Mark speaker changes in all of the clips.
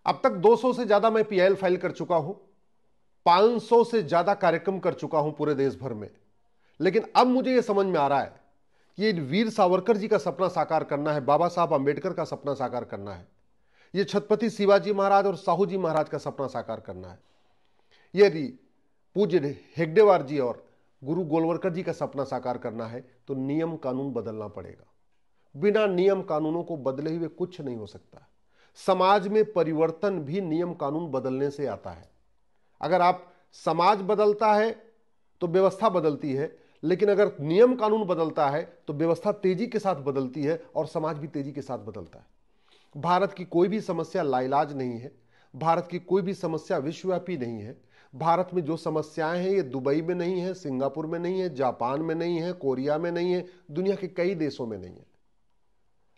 Speaker 1: अब तक 200 से ज्यादा मैं पीआईएल फाइल कर चुका हूं, 500 से ज्यादा कार्यक्रम कर चुका हूं पूरे देश भर में। लेकिन अब मुझे यह समझ में आ रहा है कि ये वीर सावरकर जी का सपना साकार करना है, बाबा साहब अंबेडकर का सपना साकार करना है, ये छत्रपति शिवाजी महाराज और साहू जी महाराज का सपना साकार करना है, यदि पूज्य हेगडेवार जी और गुरु गोलवलकर जी का सपना साकार करना है तो नियम कानून बदलना पड़ेगा। बिना नियम कानूनों को बदले हुए कुछ नहीं हो सकता। समाज में परिवर्तन भी नियम कानून बदलने से आता है। अगर आप समाज बदलता है तो व्यवस्था बदलती है, लेकिन अगर नियम कानून बदलता है तो व्यवस्था तेजी के साथ बदलती है और समाज भी तेजी के साथ बदलता है। भारत की कोई भी समस्या लाइलाज नहीं है, भारत की कोई भी समस्या विश्वव्यापी नहीं है। भारत में जो समस्याएं हैं ये दुबई में नहीं है, सिंगापुर में नहीं है, जापान में नहीं है, कोरिया में नहीं है, दुनिया के कई देशों में नहीं है,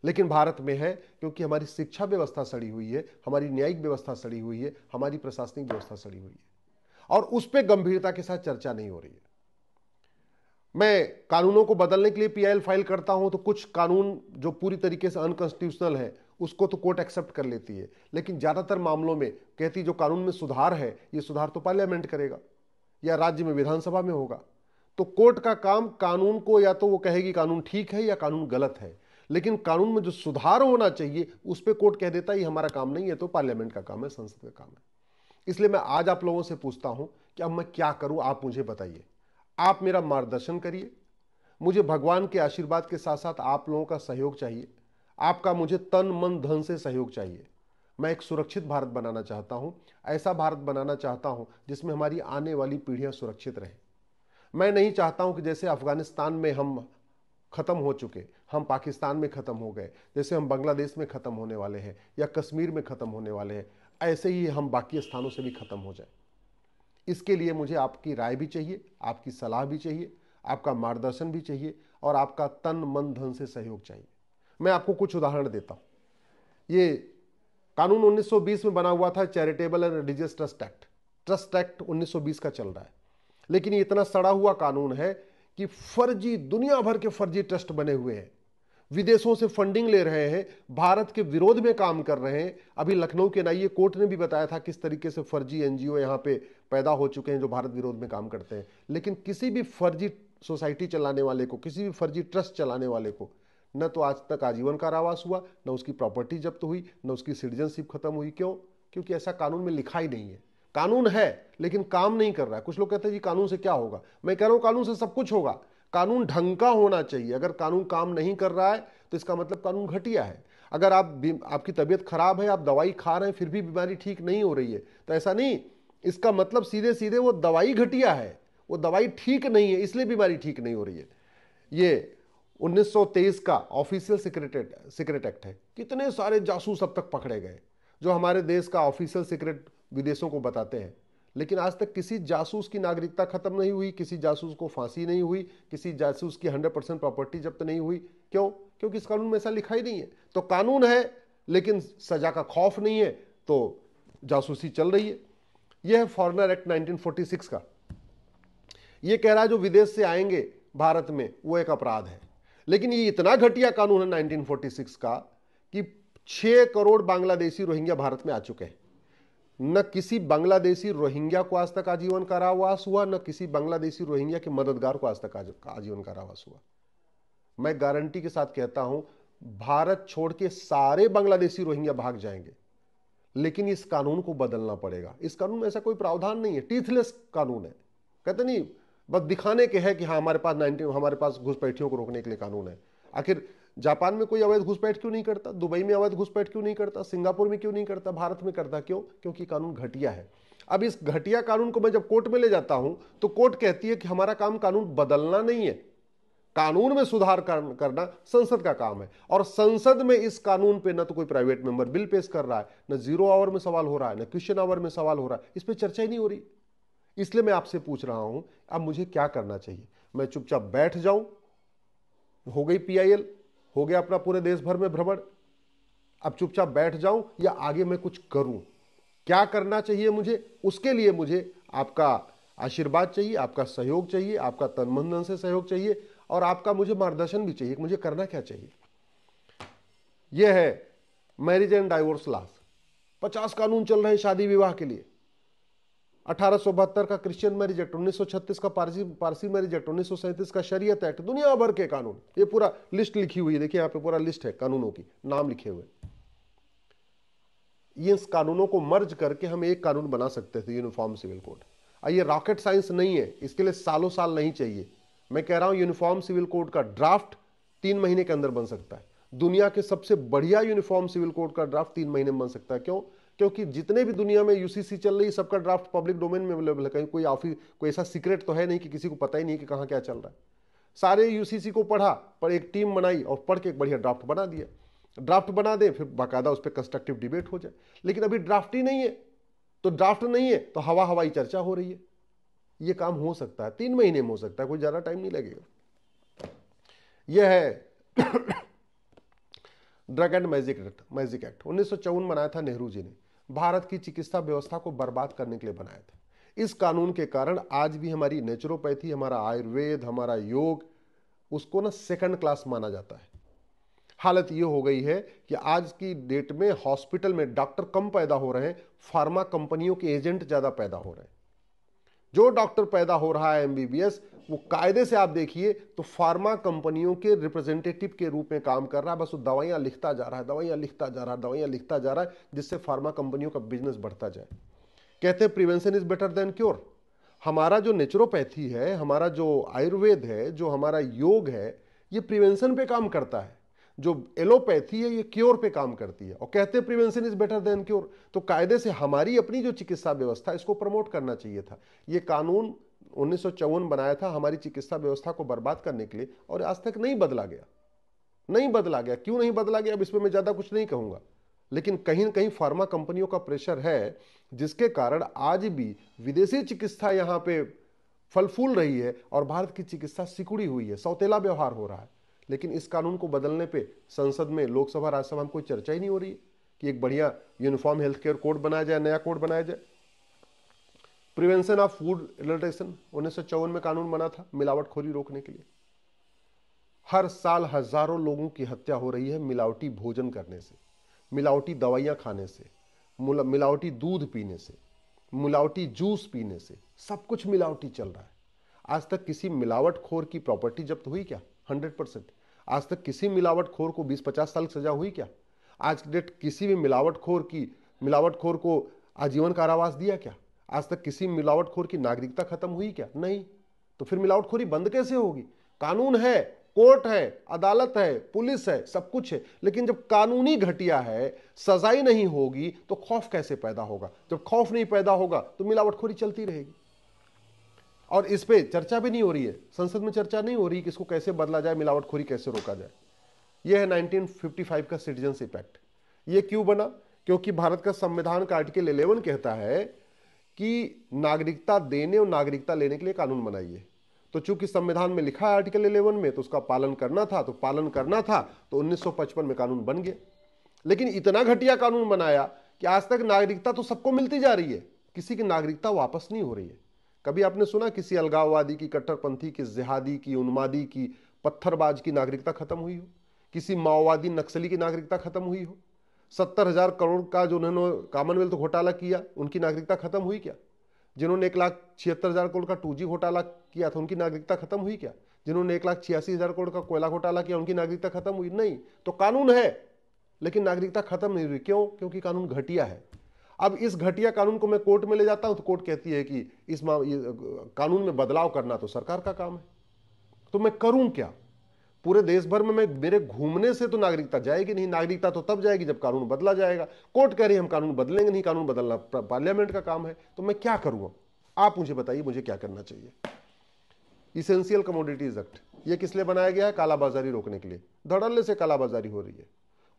Speaker 1: लेकिन भारत में है क्योंकि हमारी शिक्षा व्यवस्था सड़ी हुई है, हमारी न्यायिक व्यवस्था सड़ी हुई है, हमारी प्रशासनिक व्यवस्था सड़ी हुई है और उस पर गंभीरता के साथ चर्चा नहीं हो रही है। मैं कानूनों को बदलने के लिए पीआईएल फाइल करता हूं तो कुछ कानून जो पूरी तरीके से अनकॉन्स्टिट्यूशनल है उसको तो कोर्ट एक्सेप्ट कर लेती है, लेकिन ज्यादातर मामलों में कहती जो कानून में सुधार है ये सुधार तो पार्लियामेंट करेगा या राज्य में विधानसभा में होगा। तो कोर्ट का काम कानून को या तो वो कहेगी कानून ठीक है या कानून गलत है, लेकिन कानून में जो सुधार होना चाहिए उस पर कोर्ट कह देता है ये हमारा काम नहीं है, तो पार्लियामेंट का काम है, संसद का काम है। इसलिए मैं आज आप लोगों से पूछता हूं कि अब मैं क्या करूं, आप मुझे बताइए, आप मेरा मार्गदर्शन करिए। मुझे भगवान के आशीर्वाद के साथ साथ आप लोगों का सहयोग चाहिए, आपका मुझे तन मन धन से सहयोग चाहिए। मैं एक सुरक्षित भारत बनाना चाहता हूं, ऐसा भारत बनाना चाहता हूं जिसमें हमारी आने वाली पीढ़ियां सुरक्षित रहें। मैं नहीं चाहता हूं कि जैसे अफगानिस्तान में हम खत्म हो चुके, हम पाकिस्तान में खत्म हो गए, जैसे हम बांग्लादेश में खत्म होने वाले हैं या कश्मीर में खत्म होने वाले हैं, ऐसे ही हम बाकी स्थानों से भी खत्म हो जाए। इसके लिए मुझे आपकी राय भी चाहिए, आपकी सलाह भी चाहिए, आपका मार्गदर्शन भी चाहिए और आपका तन मन धन से सहयोग चाहिए। मैं आपको कुछ उदाहरण देता हूं। ये कानून 1920 में बना हुआ था, charitable and religious trust act. Trust act 1920 का चल रहा है, लेकिन ये इतना सड़ा हुआ कानून है कि फर्जी, दुनिया भर के फर्जी ट्रस्ट बने हुए हैं, विदेशों से फंडिंग ले रहे हैं, भारत के विरोध में काम कर रहे हैं। अभी लखनऊ के एनआईए कोर्ट ने भी बताया था किस तरीके से फर्जी एनजीओ यहां पे पैदा हो चुके हैं जो भारत विरोध में काम करते हैं। लेकिन किसी भी फर्जी सोसाइटी चलाने वाले को, किसी भी फर्जी ट्रस्ट चलाने वाले को न तो आज तक आजीवन कारावास हुआ, न उसकी प्रॉपर्टी जब्त हुई, न उसकी सिटीजनशिप खत्म हुई। क्यों? क्योंकि ऐसा कानून में लिखा ही नहीं है। कानून है लेकिन काम नहीं कर रहा है। कुछ लोग कहते हैं जी कानून से क्या होगा, मैं कह रहा हूं कानून से सब कुछ होगा। कानून ढंग का होना चाहिए। अगर कानून काम नहीं कर रहा है तो इसका मतलब कानून घटिया है। अगर आपकी तबीयत खराब है, आप दवाई खा रहे हैं, फिर भी बीमारी ठीक नहीं हो रही है, तो ऐसा नहीं, इसका मतलब सीधे सीधे वो दवाई घटिया है, वो दवाई ठीक नहीं है, इसलिए बीमारी ठीक नहीं हो रही है। ये 1923 का ऑफिशियल सीक्रेट एक्ट है। कितने सारे जासूस अब तक पकड़े गए जो हमारे देश का ऑफिशियल सीक्रेट विदेशों को बताते हैं, लेकिन आज तक किसी जासूस की नागरिकता खत्म नहीं हुई, किसी जासूस को फांसी नहीं हुई, किसी जासूस की 100% प्रॉपर्टी जब्त नहीं हुई। क्यों? क्योंकि इस कानून में ऐसा लिखा ही नहीं है। तो कानून है लेकिन सजा का खौफ नहीं है, तो जासूसी चल रही है। यह है फॉरेनर एक्ट 1946 का। यह कह रहा है जो विदेश से आएंगे भारत में वो एक अपराध है। लेकिन ये इतना घटिया कानून है 1946 का कि 6 करोड़ बांग्लादेशी रोहिंग्या भारत में आ चुके हैं। न किसी बांग्लादेशी रोहिंग्या को आज तक आजीवन कारावास हुआ, न किसी बांग्लादेशी रोहिंग्या के मददगार को आज तक आजीवन कारावास हुआ। मैं गारंटी के साथ कहता हूं भारत छोड़ के सारे बांग्लादेशी रोहिंग्या भाग जाएंगे, लेकिन इस कानून को बदलना पड़ेगा। इस कानून में ऐसा कोई प्रावधान नहीं है, टीथलेस कानून है। कहते नहीं, बस दिखाने के है कि हाँ हमारे पास घुसपैठियों को रोकने के लिए कानून है। आखिर जापान में कोई अवैध घुसपैठ क्यों नहीं करता? दुबई में अवैध घुसपैठ क्यों नहीं करता? सिंगापुर में क्यों नहीं करता? भारत में करता क्यों? क्योंकि कानून घटिया है। अब इस घटिया कानून को मैं जब कोर्ट में ले जाता हूं तो कोर्ट कहती है कि हमारा काम कानून बदलना नहीं है, कानून में सुधार करना संसद का काम है। और संसद में इस कानून पे न तो कोई प्राइवेट मेंबर बिल पेश कर रहा है, न जीरो आवर में सवाल हो रहा है, न क्वेश्चन आवर में सवाल हो रहा है, इस पर चर्चा ही नहीं हो रही। इसलिए मैं आपसे पूछ रहा हूं अब मुझे क्या करना चाहिए? मैं चुपचाप बैठ जाऊं, हो गई पीआईएल, हो गया अपना पूरे देश भर में भ्रमण, अब चुपचाप बैठ जाऊं या आगे मैं कुछ करूं? क्या करना चाहिए मुझे? उसके लिए मुझे आपका आशीर्वाद चाहिए, आपका सहयोग चाहिए, आपका तन मन धन से सहयोग चाहिए और आपका मुझे मार्गदर्शन भी चाहिए कि मुझे करना क्या चाहिए। यह है मैरिज एंड डाइवोर्स लॉज। 50 कानून चल रहे हैं शादी विवाह के लिए। 1872 का क्रिश्चियन मैरिज एक्ट, 1936 का पारसी मैरिज एक्ट, 1937 का शरीयत एक्ट, दुनिया भर के कानून, ये पूरा लिस्ट लिखी हुई है। देखिए यहां पे पूरा लिस्ट है कानूनों की, नाम लिखे हुए। ये कानूनों को मर्ज करके हम एक कानून बना सकते थे, यूनिफॉर्म सिविल कोड। ये रॉकेट साइंस नहीं है, इसके लिए सालों साल नहीं चाहिए। मैं कह रहा हूं यूनिफॉर्म सिविल कोड का ड्राफ्ट 3 महीने के अंदर बन सकता है। दुनिया के सबसे बढ़िया यूनिफॉर्म सिविल कोड का ड्राफ्ट 3 महीने में बन सकता है। क्यों? क्योंकि जितने भी दुनिया में यूसीसी चल रही है, सबका ड्राफ्ट पब्लिक डोमेन में अवेलेबल है। कहीं कोई ऑफिस, कोई ऐसा सीक्रेट तो है नहीं कि किसी को पता ही नहीं कि कहां क्या चल रहा है। सारे यूसीसी को पढ़ा, पर एक टीम बनाई और पढ़ के एक बढ़िया ड्राफ्ट बना दिया। ड्राफ्ट बना दे, फिर बाकायदा उस पर कंस्ट्रक्टिव डिबेट हो जाए। लेकिन अभी ड्राफ्ट ही नहीं है, तो ड्राफ्ट नहीं है तो हवा हवाई चर्चा हो रही है। ये काम हो सकता है, 3 महीने में हो सकता है, कोई ज्यादा टाइम नहीं लगेगा। यह है ड्रग एंड मैजिक एक्ट 1954 बनाया था नेहरू जी ने। भारत की चिकित्सा व्यवस्था को बर्बाद करने के लिए बनाया था। इस कानून के कारण आज भी हमारी नेचुरोपैथी, हमारा आयुर्वेद, हमारा योग, उसको ना सेकंड क्लास माना जाता है। हालत ये हो गई है कि आज की डेट में हॉस्पिटल में डॉक्टर कम पैदा हो रहे हैं, फार्मा कंपनियों के एजेंट ज्यादा पैदा हो रहे हैं। जो डॉक्टर पैदा हो रहा है एमबीबीएस, वो कायदे से आप देखिए तो फार्मा कंपनियों के रिप्रेजेंटेटिव के रूप में काम कर रहा है। बस वो दवाइयां लिखता जा रहा है, दवाइयां लिखता जा रहा है, दवाइयां लिखता जा रहा है, जिससे फार्मा कंपनियों का बिजनेस बढ़ता जाए। कहते हैं prevention is better than cure. हमारा जो नेचुरोपैथी है, हमारा जो आयुर्वेद है, जो हमारा योग है, ये प्रिवेंशन पे काम करता है। जो एलोपैथी है ये क्योर पे काम करती है। और कहते हैं prevention is better than cure, तो कायदे से हमारी अपनी जो चिकित्सा व्यवस्था, इसको प्रमोट करना चाहिए था। ये कानून 1954 बनाया था हमारी चिकित्सा व्यवस्था को बर्बाद करने के लिए, और आज तक नहीं बदला गया। नहीं बदला गया, क्यों नहीं बदला गया अब इस पर मैं ज्यादा कुछ नहीं कहूंगा, लेकिन कहीं न कहीं फार्मा कंपनियों का प्रेशर है, जिसके कारण आज भी विदेशी चिकित्सा यहां पे फल फूल रही है और भारत की चिकित्सा सिकुड़ी हुई है, सौतेला व्यवहार हो रहा है। लेकिन इस कानून को बदलने पे संसद में, लोकसभा, राज्यसभा में कोई चर्चा ही नहीं हो रही है कि एक बढ़िया यूनिफॉर्म हेल्थ केयर कोड बनाया जाए, नया कोड बनाया जाए। प्रिवेंशन ऑफ फूड एडल्ट्रेशन 1954 में कानून बना था, मिलावटखोरी रोकने के लिए। हर साल हजारों लोगों की हत्या हो रही है मिलावटी भोजन करने से, मिलावटी दवाइयां खाने से, मिलावटी दूध पीने से, मिलावटी जूस पीने से। सब कुछ मिलावटी चल रहा है। आज तक किसी मिलावटखोर की प्रॉपर्टी जब्त हुई क्या? 100%। आज तक किसी मिलावटखोर को 20-50 साल सजा हुई क्या? आज की डेट किसी भी मिलावटखोर को आजीवन कारावास दिया क्या? आज तक किसी मिलावटखोर की नागरिकता खत्म हुई क्या? नहीं। तो फिर मिलावटखोरी बंद कैसे होगी? कानून है, कोर्ट है, अदालत है, पुलिस है, सब कुछ है, लेकिन जब कानूनी घटिया है, सजाई नहीं होगी, तो खौफ कैसे पैदा होगा? जब खौफ नहीं पैदा होगा तो मिलावटखोरी चलती रहेगी। और इस पे चर्चा भी नहीं हो रही है, संसद में चर्चा नहीं हो रही कि इसको कैसे बदला जाए, मिलावटखोरी कैसे रोका जाए। यह है 1955 का सिटीजनशिप एक्ट। यह क्यों बना? क्योंकि भारत का संविधान का आर्टिकल 11 कहता है कि नागरिकता देने और नागरिकता लेने के लिए कानून बनाइए। तो चूंकि संविधान में लिखा है आर्टिकल 11 में, तो उसका पालन करना था, तो 1955 में कानून बन गया। लेकिन इतना घटिया कानून बनाया कि आज तक नागरिकता तो सबको मिलती जा रही है, किसी की नागरिकता वापस नहीं हो रही है। कभी आपने सुना किसी अलगाववादी की, कट्टरपंथी की, जिहादी की, उन्मादी की, पत्थरबाज की नागरिकता खत्म हुई हो? किसी माओवादी, नक्सली की नागरिकता खत्म हुई हो? 70,000 करोड़ का जो उन्होंने कॉमनवेल्थ घोटाला किया, उनकी नागरिकता खत्म हुई क्या? जिन्होंने 1,76,000 करोड़ का 2G घोटाला किया था, उनकी नागरिकता खत्म हुई क्या? जिन्होंने 1,86,000 करोड़ का कोयला घोटाला किया, उनकी नागरिकता खत्म हुई? नहीं। तो कानून है, लेकिन नागरिकता खत्म नहीं हुई। क्यों? क्योंकि कानून घटिया है। अब इस घटिया कानून को मैं कोर्ट में ले जाता हूं, तो कोर्ट कहती है कि इस कानून में बदलाव करना तो सरकार का काम है। तो मैं करूं क्या? पूरे देश भर में मेरे घूमने से तो नागरिकता जाएगी नहीं। नागरिकता तो तब जाएगी जब कानून बदला जाएगा। कोर्ट कह रही है हम कानून बदलेंगे नहीं, कानून बदलना पार्लियामेंट का काम है। तो मैं क्या करूंगा? आप मुझे बताइए, मुझे क्या करना चाहिए? इसेंशियल कमोडिटीज एक्ट, ये किस लिए बनाया गया है? कालाबाजारी रोकने के लिए। धड़ल्ले से कालाबाजारी हो रही है।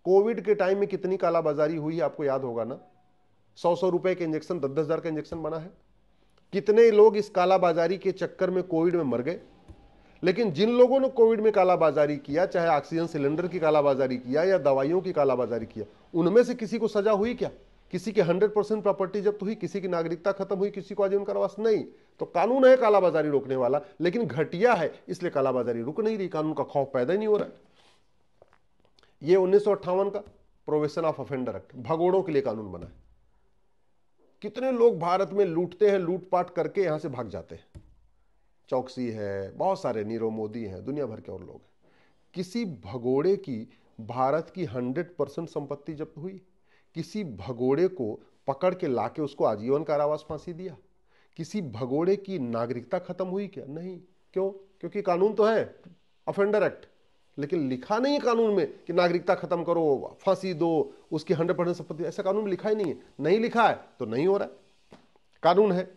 Speaker 1: कोविड के टाइम में कितनी कालाबाजारी हुई, आपको याद होगा ना? 100 रुपए के इंजेक्शन, 10,000 का इंजेक्शन बना है। कितने लोग इस कालाबाजारी के चक्कर में कोविड में मर गए। लेकिन जिन लोगों ने कोविड में कालाबाजारी किया, चाहे ऑक्सीजन सिलेंडर की कालाबाजारी किया या दवाइयों की कालाबाजारी किया, उनमें से किसी को सजा हुई क्या? किसी की 100% प्रॉपर्टी जब्त हुई? किसी की नागरिकता खत्म हुई? किसी को आजीवन कारावास? नहीं। तो कानून है कालाबाजारी रोकने वाला, लेकिन घटिया है, इसलिए कालाबाजारी रुक नहीं रही, कानून का खौफ पैदा ही नहीं हो रहा है। यह 1958 का प्रोहिबिशन ऑफ ऑफेंडर एक्ट, भगोड़ों के लिए कानून बना है। कितने लोग भारत में लूटते हैं, लूटपाट करके यहां से भाग जाते हैं। चौकसी है, बहुत सारे नीरव मोदी हैं, दुनिया भर के और लोग हैं। किसी भगोड़े की भारत की 100% संपत्ति जब्त हुई? किसी भगोड़े को पकड़ के लाके उसको आजीवन कारावास फांसी दिया? किसी भगोड़े की नागरिकता खत्म हुई क्या? नहीं। क्यों? क्योंकि कानून तो है, ऑफेंडर एक्ट, लेकिन लिखा नहीं है कानून में कि नागरिकता खत्म करो, फांसी दो, उसकी 100% संपत्ति। ऐसा कानून में लिखा ही नहीं है। नहीं लिखा है तो नहीं हो रहा है, कानून है।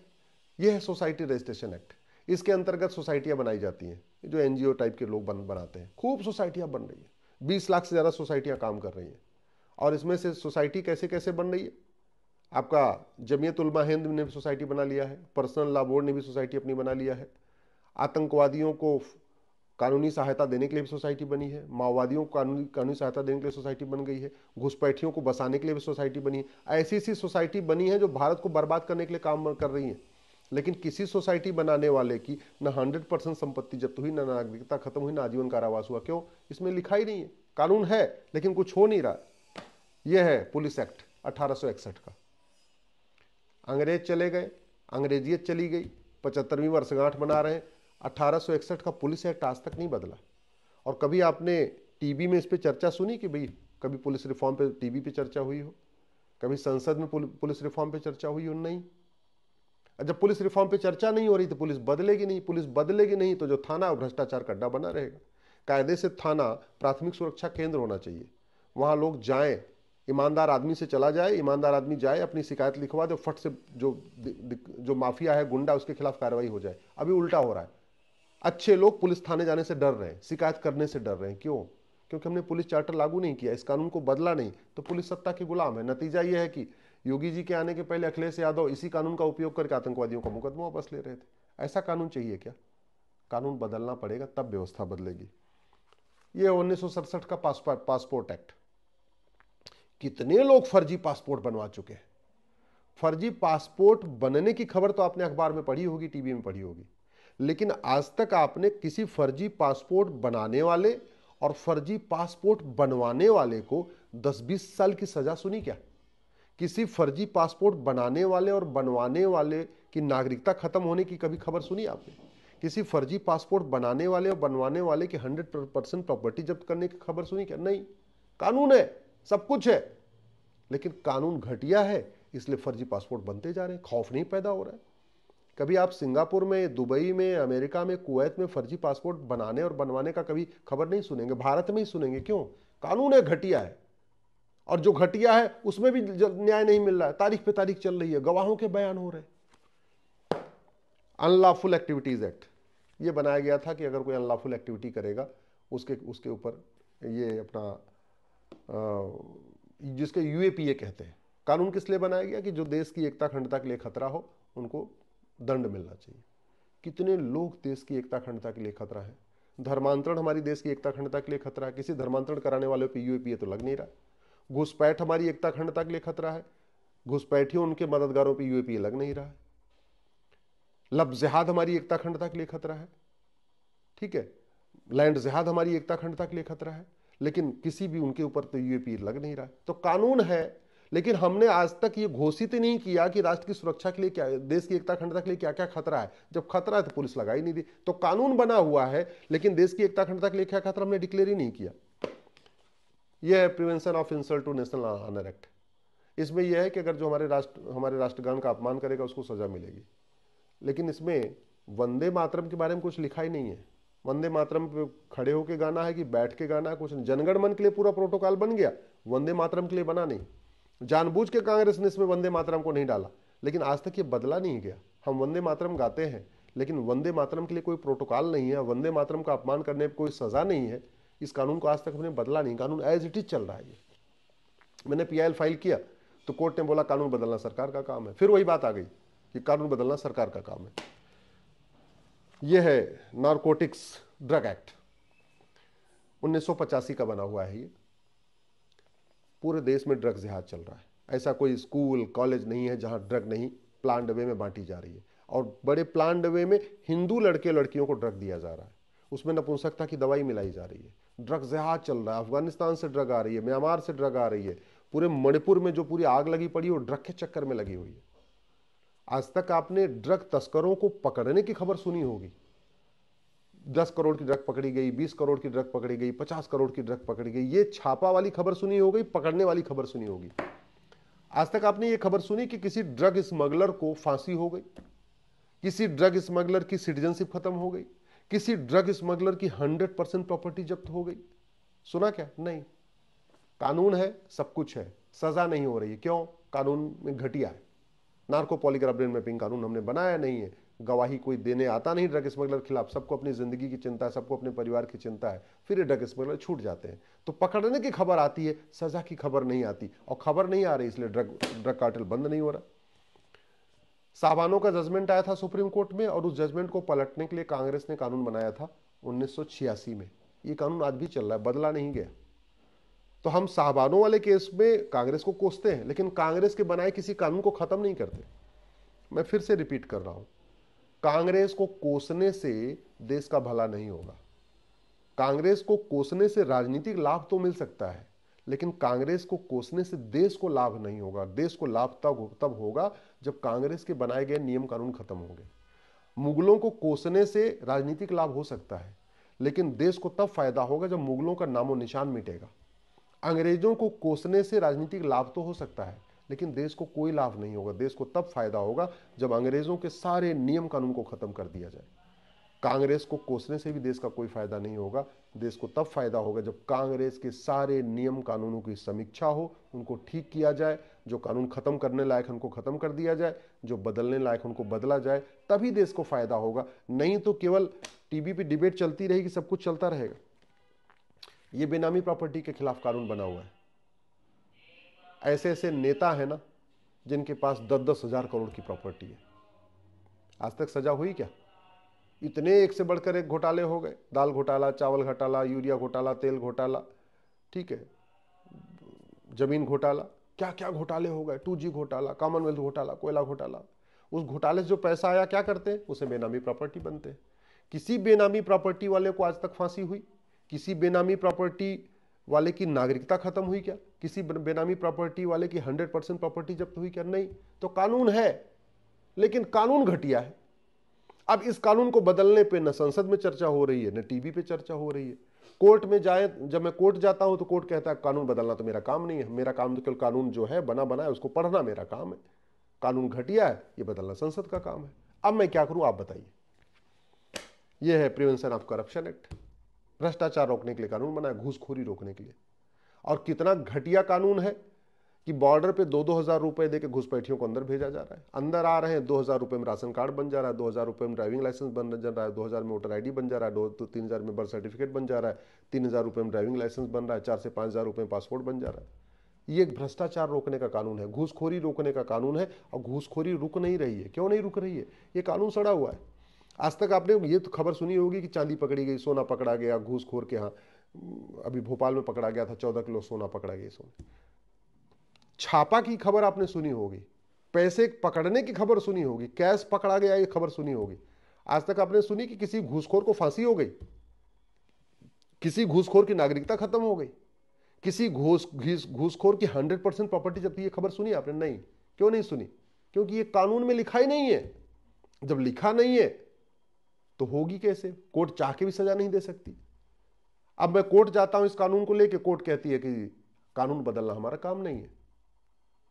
Speaker 1: यह है सोसाइटी रजिस्ट्रेशन एक्ट। इसके अंतर्गत सोसाइटियां बनाई जाती हैं, जो एनजीओ टाइप के लोग बनाते हैं। खूब सोसाइटियां बन रही है, 20 लाख से ज्यादा सोसाइटियां काम कर रही हैं। और इसमें से सोसाइटी कैसे कैसे बन रही है? आपका जमीयत उलमा हिंद ने भी सोसाइटी बना लिया है, पर्सनल लॉ बोर्ड ने भी सोसाइटी अपनी बना लिया है, आतंकवादियों को कानूनी सहायता देने के लिए भी सोसाइटी बनी है, माओवादियों को कानूनी सहायता देने के लिए सोसाइटी बन गई है, घुसपैठियों को बसाने के लिए भी सोसाइटी बनी है। ऐसी ऐसी सोसाइटी बनी है जो भारत को बर्बाद करने के लिए काम कर रही है। लेकिन किसी सोसाइटी बनाने वाले की न 100% संपत्ति जब्त हुई, न नागरिकता खत्म हुई, न आजीवन कारावास हुआ। क्यों? इसमें लिखा ही नहीं है। कानून है लेकिन कुछ हो नहीं रहा। यह है पुलिस एक्ट 1861 का। अंग्रेज चले गए, अंग्रेजियत चली गई, 75वीं वर्षगांठ मना रहे हैं। 1861 का पुलिस एक्ट आज तक नहीं बदला। और कभी आपने टीवी में इस पे चर्चा सुनी कि भाई कभी पुलिस रिफॉर्म पे टीवी पे चर्चा हुई हो? कभी संसद में पुलिस रिफॉर्म पे चर्चा हुई हो? नहीं। जब पुलिस रिफॉर्म पे चर्चा नहीं हो रही तो पुलिस बदलेगी नहीं। पुलिस बदलेगी नहीं तो जो थाना भ्रष्टाचार का अड्डा बना रहेगा। कायदे से थाना प्राथमिक सुरक्षा केंद्र होना चाहिए। वहां लोग जाएं, ईमानदार आदमी से चला जाए, ईमानदार आदमी जाए, अपनी शिकायत लिखवा दे, फट से जो माफिया है, गुंडा, उसके खिलाफ कार्रवाई हो जाए। अभी उल्टा हो रहा है। अच्छे लोग पुलिस थाने जाने से डर रहे हैं, शिकायत करने से डर रहे हैं। क्यों? क्योंकि हमने पुलिस चार्टर लागू नहीं किया, इस कानून को बदला नहीं, तो पुलिस सत्ता के गुलाम है। नतीजा यह है कि योगी जी के आने के पहले अखिलेश यादव इसी कानून का उपयोग करके आतंकवादियों का मुकदमा वापस ले रहे थे। ऐसा कानून चाहिए क्या? कानून बदलना पड़ेगा, तब व्यवस्था बदलेगी। यह 1967 का पासपोर्ट एक्ट। कितने लोग फर्जी पासपोर्ट बनवा चुके हैं। फर्जी पासपोर्ट बनने की खबर तो आपने अखबार में पढ़ी होगी, टीवी में पढ़ी होगी, लेकिन आज तक आपने किसी फर्जी पासपोर्ट बनाने वाले और फर्जी पासपोर्ट बनवाने वाले को 10-20 साल की सजा सुनी क्या? किसी फर्जी पासपोर्ट बनाने वाले और बनवाने वाले की नागरिकता खत्म होने की कभी खबर सुनी आपने? किसी फर्जी पासपोर्ट बनाने वाले और बनवाने वाले की 100% प्रॉपर्टी जब्त करने की खबर सुनी क्या? नहीं। कानून है, सब कुछ है, लेकिन कानून घटिया है, इसलिए फर्जी पासपोर्ट बनते जा रहे हैं। खौफ नहीं पैदा हो रहा है? कभी आप सिंगापुर में, दुबई में, अमेरिका में, कुवैत में फर्जी पासपोर्ट बनाने और बनवाने का कभी खबर नहीं सुनेंगे। भारत में ही सुनेंगे। क्यों? कानून है, घटिया है। और जो घटिया है उसमें भी न्याय नहीं मिल रहा है। तारीख पे तारीख चल रही है, गवाहों के बयान हो रहे हैं। अनलॉफुल एक्टिविटीज एक्ट ये बनाया गया था कि अगर कोई अनलॉफुल एक्टिविटी करेगा उसके ऊपर ये अपना जिसके यूएपीए कहते हैं। कानून किस लिए बनाया गया? कि जो देश की एकता अखंडता के लिए खतरा हो उनको दंड मिलना चाहिए। कितने लोग देश की एकता अखंडता के लिए खतरा है? धर्मांतरण हमारी देश की एकता अखंडता के लिए खतरा है, किसी धर्मांतरण कराने वाले पे यूएपीए तो लग नहीं रहा। घुसपैठ हमारी एकता अखंडता के लिए खतरा है, घुसपैठियों उनके मददगारों पे यूएपीए लग नहीं रहा है। लब जिहाद हमारी एकता अखंडता के लिए खतरा है, ठीक है, लैंड जिहाद हमारी एकता अखंडता के लिए खतरा है, लेकिन किसी भी उनके ऊपर तो यूएपीए लग नहीं रहा है। तो कानून है, लेकिन हमने आज तक ये घोषित ही नहीं किया कि राष्ट्र की सुरक्षा के लिए क्या, देश की एकता अखंडता के लिए क्या क्या खतरा है। जब खतरा है तो पुलिस लगाई नहीं दी। तो कानून बना हुआ है लेकिन देश की एकता अखंडता के लिए क्या खतरा हमने डिक्लेयर ही नहीं किया। यह है prevention of insult to national honour act. इसमें यह है कि अगर जो हमारे राष्ट्रगान का अपमान करेगा उसको सजा मिलेगी। लेकिन इसमें वंदे मातरम के बारे में कुछ लिखा ही नहीं है। वंदे मातरम पे खड़े होके गाना है कि बैठ के गाना है, कुछ नहीं। जनगण मन के लिए पूरा प्रोटोकॉल बन गया, वंदे मातरम के लिए बना नहीं। जानबूझ के कांग्रेस ने इसमें वंदे मातरम को नहीं डाला, लेकिन आज तक ये बदला नहीं गया। हम वंदे मातरम गाते हैं लेकिन वंदे मातरम के लिए कोई प्रोटोकॉल नहीं है, वंदे मातरम का अपमान करने पर कोई सजा नहीं है। इस कानून को आज तक हमने बदला नहीं, कानून एज इट इज चल रहा है। मैंने पीआईएल फाइल किया तो कोर्ट ने बोला कानून बदलना सरकार का काम है। फिर वही बात आ गई कि कानून बदलना सरकार का काम है। यह है नारकोटिक्स ड्रग एक्ट, 1985 का बना हुआ है। ये पूरे देश में ड्रग जिहाद चल रहा है। ऐसा कोई स्कूल कॉलेज नहीं है जहां ड्रग नहीं प्लान्ड वे में बांटी जा रही है। और बड़े प्लान्ड वे में हिंदू लड़के लड़कियों को ड्रग दिया जा रहा है, उसमें नपुंसकता की दवाई मिलाई जा रही है। ड्रग जिहाद चल रहा है, अफगानिस्तान से ड्रग आ रही है, म्यांमार से ड्रग आ रही है। पूरे मणिपुर में जो पूरी आग लगी पड़ी वो ड्रग के चक्कर में लगी हुई है। आज तक आपने ड्रग तस्करों को पकड़ने की खबर सुनी होगी। 10 करोड़ की ड्रग पकड़ी गई, 20 करोड़ की ड्रग पकड़ी गई, 50 करोड़ की ड्रग पकड़ी गई, ये छापा वाली खबर सुनी होगी, पकड़ने वाली खबर सुनी होगी। आज तक आपने ये खबर सुनी कि किसी ड्रग स्मगलर को फांसी हो गई, किसी ड्रग स्मगलर की सिटीजनशिप खत्म हो गई, किसी ड्रग स्मगलर की 100% प्रॉपर्टी जब्त हो गई? सुना क्या? नहीं। कानून है, सब कुछ है, सजा नहीं हो रही है। क्यों? कानून में घटिया है। नार्को पॉलीग्राफ ब्रेन मैपिंग कानून हमने बनाया नहीं है, गवाही कोई देने आता नहीं ड्रग स्मगलर खिलाफ। सबको अपनी जिंदगी की चिंता है, सबको अपने परिवार की चिंता है, फिर ये ड्रग स्मगलर छूट जाते हैं। तो पकड़ने की खबर आती है, सजा की खबर नहीं आती, और खबर नहीं आ रही इसलिए ड्रग कार्टेल बंद नहीं हो रहा। साबानो का जजमेंट आया था सुप्रीम कोर्ट में, और उस जजमेंट को पलटने के लिए कांग्रेस ने कानून बनाया था 1986 में। ये कानून आज भी चल रहा है, बदला नहीं गया। तो हम साहबानों वाले केस में कांग्रेस को कोसते हैं, लेकिन कांग्रेस के बनाए किसी कानून को खत्म नहीं करते। मैं फिर से रिपीट कर रहा हूं, कांग्रेस को कोसने से देश का भला नहीं होगा। कांग्रेस को कोसने से राजनीतिक लाभ तो मिल सकता है, लेकिन कांग्रेस को कोसने से देश को लाभ नहीं होगा। देश को लाभ तब होगा जब कांग्रेस के बनाए गए नियम कानून खत्म होंगे। मुगलों को कोसने से राजनीतिक लाभ हो सकता है, लेकिन देश को तब फायदा होगा जब मुगलों का नामो निशान मिटेगा। अंग्रेजों को कोसने से राजनीतिक लाभ तो हो सकता है, लेकिन देश को कोई लाभ नहीं होगा। देश को तब फायदा होगा जब अंग्रेजों के सारे नियम कानून को खत्म कर दिया जाए। कांग्रेस को कोसने से भी देश का कोई फायदा नहीं होगा। देश को तब फायदा होगा जब कांग्रेस के सारे नियम कानूनों की समीक्षा हो, उनको ठीक किया जाए, जो कानून खत्म करने लायक उनको खत्म कर दिया जाए, जो बदलने लायक उनको बदला जाए, तभी देश को फायदा होगा। नहीं तो केवल टीवी पे डिबेट चलती रहेगी, सब कुछ चलता रहेगा। ये बेनामी प्रॉपर्टी के खिलाफ कानून बना हुआ है। ऐसे ऐसे नेता है ना जिनके पास 10-10 हजार करोड़ की प्रॉपर्टी है। आज तक सजा हुई क्या? इतने एक से बढ़कर एक घोटाले हो गए, दाल घोटाला, चावल घोटाला, यूरिया घोटाला, तेल घोटाला, ठीक है, जमीन घोटाला, क्या क्या घोटाले हो गए, 2G घोटाला, कॉमनवेल्थ घोटाला, कोयला घोटाला। उस घोटाले से जो पैसा आया क्या करते हैं? उसे बेनामी प्रॉपर्टी बनते हैं। किसी बेनामी प्रॉपर्टी वाले को आज तक फांसी हुई? किसी बेनामी प्रॉपर्टी वाले की नागरिकता खत्म हुई क्या? किसी बेनामी प्रॉपर्टी वाले की 100% प्रॉपर्टी जब्त हुई क्या? नहीं। तो कानून है, लेकिन कानून घटिया है। अब इस कानून को बदलने पे न संसद में चर्चा हो रही है, न टीवी पे चर्चा हो रही है। कोर्ट में जाए, जब मैं कोर्ट जाता हूं तो कोर्ट कहता है कानून बदलना तो मेरा काम नहीं है, मेरा काम तो केवल कानून जो है बना बनाया उसको पढ़ना मेरा काम है। कानून घटिया है, ये बदलना संसद का काम है। अब मैं क्या करूं, आप बताइए। यह है प्रिवेंशन ऑफ करप्शन एक्ट। भ्रष्टाचार रोकने के लिए कानून बनाया, घूसखोरी रोकने के लिए। और कितना घटिया कानून है कि बॉर्डर पे 2-2 हजार रुपए देके घुसपैठियों को अंदर भेजा जा रहा है। अंदर आ रहे हैं, 2,000 रुपए में राशन कार्ड बन जा रहा है, 2,000 रुपए में ड्राइविंग लाइसेंस बन जा रहा है, 2,000 में वोटर ID बन जा रहा है, 3,000 में बर्थ सर्टिफिकेट बन जा रहा है, 3,000 रुपए में ड्राइविंग लाइसेंस बन रहा है, 4 से 5,000 रुपए में पासपोर्ट बन जा रहा है। ये एक भ्रष्टाचार रोकने का कानून है, घूसखोरी रोकने का कानून है। और घूसखोरी रुक नहीं रही है। क्यों नहीं रुक रही है? ये कानून सड़ा हुआ है। आज तक आपने ये तो खबर सुनी होगी कि चांदी पकड़ी गई, सोना पकड़ा गया घूसखोर के यहाँ। अभी भोपाल में पकड़ा गया था, 14 किलो सोना पकड़ा गया। सोना छापा की खबर आपने सुनी होगी, पैसे पकड़ने की खबर सुनी होगी, कैश पकड़ा गया ये खबर सुनी होगी। आज तक आपने सुनी कि किसी घूसखोर को फांसी हो गई, किसी घूसखोर की नागरिकता खत्म हो गई, किसी घूसखोर की 100% प्रॉपर्टी जब्त? ये खबर सुनी आपने? नहीं। क्यों नहीं सुनी? क्योंकि ये कानून में लिखा ही नहीं है। जब लिखा नहीं है तो होगी कैसे? कोर्ट चाह के भी सजा नहीं दे सकती। अब मैं कोर्ट जाता हूं इस कानून को लेकर, कोर्ट कहती है कि कानून बदलना हमारा काम नहीं है।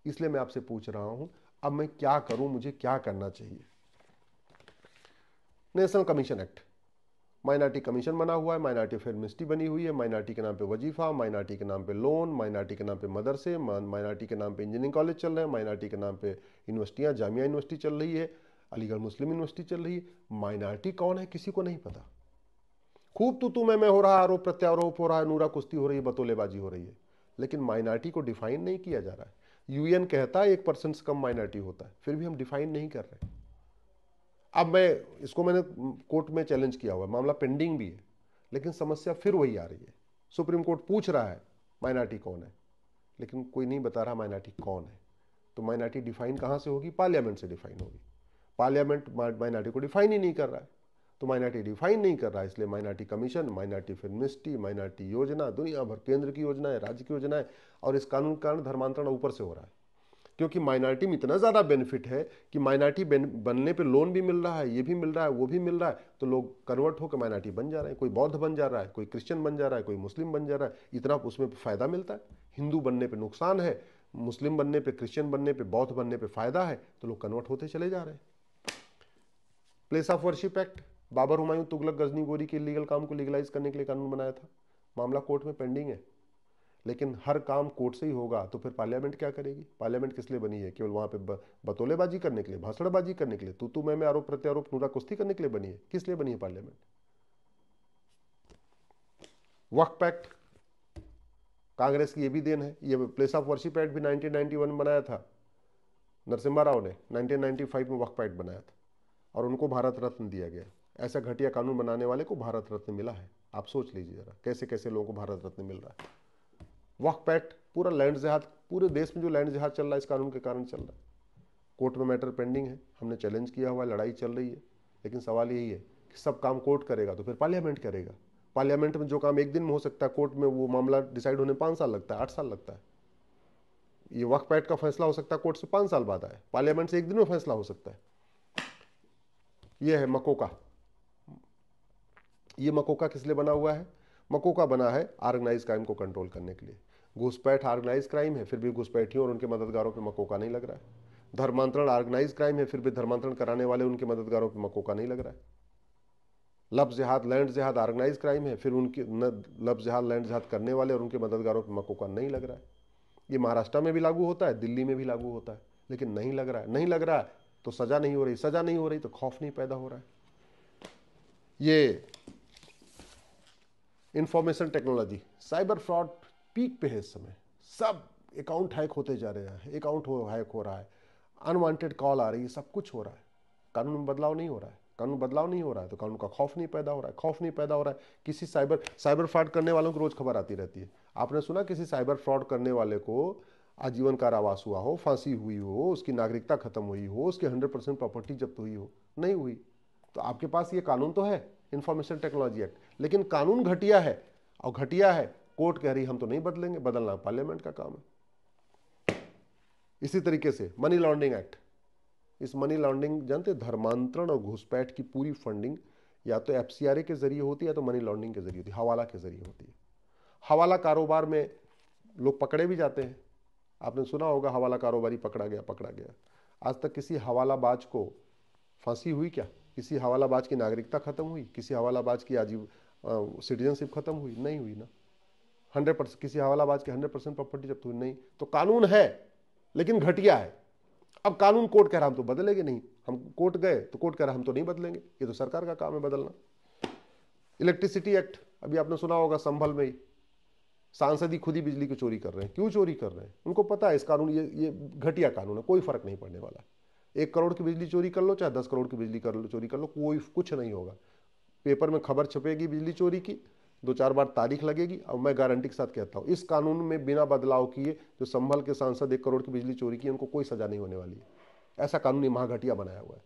Speaker 1: इसलिए मैं आपसे पूछ रहा हूं, अब मैं क्या करूं, मुझे क्या करना चाहिए? National commission act, minority commission बना हुआ है, माइनॉरिटी अफेयर मिनिस्ट्री बनी हुई है, माइनॉरिटी के नाम पे वजीफा, माइनॉरिटी के नाम पे लोन, माइनॉरिटी के नाम पे मदरसे, माइनॉरिटी के नाम पे इंजीनियरिंग कॉलेज चल रहे हैं, माइनॉरिटी के नाम पे यूनिवर्सिटियां, जामिया यूनिवर्सिटी चल रही है, अलीगढ़ मुस्लिम यूनिवर्सिटी चल रही है। माइनॉरिटी कौन है किसी को नहीं पता। खूब तू मैं हो रहा है, आरोप प्रत्यारोप हो रहा है, नूरा कुश्ती हो रही है, बतौलेबाजी हो रही है, लेकिन माइनॉरिटी को डिफाइन नहीं किया जा रहा है। UN कहता है 1% से कम माइनॉरिटी होता है, फिर भी हम डिफाइन नहीं कर रहे। अब मैंने कोर्ट में चैलेंज किया हुआ है, मामला पेंडिंग भी है, लेकिन समस्या फिर वही आ रही है। सुप्रीम कोर्ट पूछ रहा है माइनॉरिटी कौन है, लेकिन कोई नहीं बता रहा माइनॉरिटी कौन है। तो माइनॉरिटी डिफाइन कहां से होगी? पार्लियामेंट से डिफाइन होगी। पार्लियामेंट माइनॉरिटी को डिफाइन ही नहीं कर रहा है। तो माइनॉरिटी डिफाइन नहीं कर रहा है, इसलिए minority commission, minority ministry, minority योजना, दुनिया भर केंद्र की योजना है, राज्य की योजना है, और इस कानून के कारण धर्मांतरण ऊपर से हो रहा है। क्योंकि माइनॉरिटी में इतना ज्यादा बेनिफिट है कि माइनॉरिटी बनने पे लोन भी मिल रहा है, ये भी मिल रहा है, वो भी मिल रहा है, तो लोग कन्वर्ट होकर माइनॉरिटी बन जा रहे हैं। कोई बौद्ध बन जा रहा है, कोई क्रिश्चियन बन जा रहा है, कोई मुस्लिम बन जा रहा है, इतना उसमें फायदा मिलता है। हिंदू बनने पे नुकसान है, मुस्लिम बनने पे, क्रिश्चियन बनने पे, बौद्ध बनने पे फायदा है, तो लोग कन्वर्ट होते चले जा रहे हैं। Place of worship act, Babar, Humayun, Tughlaq, Ghazni, Ghori के इलीगल काम को लीगलाइज करने के लिए कानून बनाया था। मामला कोर्ट में पेंडिंग है, लेकिन हर काम कोर्ट से ही होगा, तो फिर पार्लियामेंट क्या करेगी? पार्लियामेंट किस लिए बनी है? केवल वहां पे बतौलेबाजी करने के लिए, भाषणबाजी करने के लिए, तू मैं आरोप प्रत्यारोप, नूरा कुश्ती करने के लिए बनी है? किस लिए बनी है पार्लियामेंट? वक्फ एक्ट कांग्रेस की ये भी देन है। ये प्लेस ऑफ वर्शिप एक्ट भी 1991 में बनाया था नरसिम्हा राव ने, 1995 में वक्फ एक्ट बनाया था और उनको भारत रत्न दिया गया। ऐसा घटिया कानून बनाने वाले को भारत रत्न मिला है। आप सोच लीजिए जरा, कैसे कैसे लोगों को भारत रत्न मिल रहा है। वक्फ एक्ट, पूरा लैंड जिहाद, पूरे देश में जो लैंड जिहाद चल रहा है इस कानून के कारण चल रहा है। कोर्ट में मैटर पेंडिंग है, हमने चैलेंज किया हुआ है, लड़ाई चल रही है, लेकिन सवाल यही है कि सब काम कोर्ट करेगा तो फिर पार्लियामेंट करेगा। पार्लियामेंट में जो काम एक दिन में हो सकता है, कोर्ट में वो मामला डिसाइड होने 5 साल लगता है, 8 साल लगता है। ये वक्फ एक्ट का फैसला हो सकता है कोर्ट से 5 साल बाद आए, पार्लियामेंट से एक दिन में फैसला हो सकता है। ये है मकोका। ये मकोका किस लिए बना हुआ है? मकोका बना है ऑर्गेनाइज क्राइम को कंट्रोल करने के लिए। घुसपैठ ऑर्गेनाइज क्राइम है, फिर भी घुसपैठियों और उनके मददगारों पे मकोका नहीं लग रहा है। धर्मांतरण ऑर्गेनाइज क्राइम है, फिर भी धर्मांतरण कराने वाले उनके मददगारों पे मकोका नहीं लग रहा है। लब जिहाद, लैंड जिहाद ऑर्गेनाइज क्राइम है, फिर उनके लब जिहाद, लैंड जिहाद करने वाले और उनके मददगारों पे मकोका नहीं लग रहा है। ये महाराष्ट्र में भी लागू होता है, दिल्ली में भी लागू होता है, लेकिन नहीं लग रहा है। नहीं लग रहा है तो सजा नहीं हो रही, सजा नहीं हो रही तो खौफ नहीं पैदा हो रहा है। ये information technology, cyber fraud peak पे है इस समय। सब अकाउंट हैक होते जा रहे हैं, अकाउंट हैक हो रहा है, अनवांटेड कॉल आ रही है, सब कुछ हो रहा है। कानून में बदलाव नहीं हो रहा है। कानून बदलाव नहीं हो रहा है तो कानून का खौफ नहीं पैदा हो रहा है। खौफ नहीं पैदा हो रहा है, किसी साइबर फ्रॉड करने वालों की रोज खबर आती रहती है। आपने सुना किसी साइबर फ्रॉड करने वाले को आजीवन कारावास हुआ हो, फांसी हुई हो, उसकी नागरिकता खत्म हुई हो, उसकी 100% प्रॉपर्टी जब्त हुई हो? नहीं हुई। तो आपके पास ये कानून तो है, इंफॉर्मेशन टेक्नोलॉजी एक्ट, लेकिन कानून घटिया है। और घटिया है, कोर्ट कह रही हम तो नहीं बदलेंगे, बदलना पार्लियामेंट का काम है। इसी तरीके से मनी लॉन्ड्रिंग एक्ट, इस मनी लॉन्ड्रिंग जानते, धर्मांतरण और घुसपैठ की पूरी फंडिंग या तो एफसीआरए के जरिए होती है या तो मनी लॉन्ड्रिंग के जरिए होती है, हवाला के जरिए होती है। हवाला कारोबार में लोग पकड़े भी जाते हैं। आपने सुना होगा हवाला कारोबारी पकड़ा गया, पकड़ा गया। आज तक किसी हवालाबाज को फांसी हुई क्या? किसी हवालाबाज की नागरिकता खत्म हुई? किसी हवालाबाज की सिटीजनशिप खत्म हुई? नहीं हुई ना। 100% किसी हवालाबाज की 100% प्रॉपर्टी जब्त हुई? नहीं। तो कानून है लेकिन घटिया है। अब कानून कोर्ट कह रहा हम तो बदलेंगे नहीं, हम कोर्ट गए तो कोर्ट कह रहा हम तो नहीं बदलेंगे, ये तो सरकार का काम है बदलना। इलेक्ट्रिसिटी एक्ट, अभी आपने सुना होगा संभल में ही सांसद ही खुद ही बिजली की चोरी कर रहे हैं। क्यों चोरी कर रहे हैं? उनको पता है इस कानून, ये घटिया कानून है, कोई फर्क नहीं पड़ने वाला। 1 करोड़ की बिजली चोरी कर लो चाहे 10 करोड़ की बिजली चोरी कर लो, कोई कुछ नहीं होगा। पेपर में खबर छपेगी बिजली चोरी की, 2-4 बार तारीख लगेगी। और मैं गारंटी के साथ कहता हूं इस कानून में बिना बदलाव किए जो संभल के सांसद 1 करोड़ की बिजली चोरी की, उनको कोई सजा नहीं होने वाली है। ऐसा कानून ये महाघटिया बनाया हुआ है।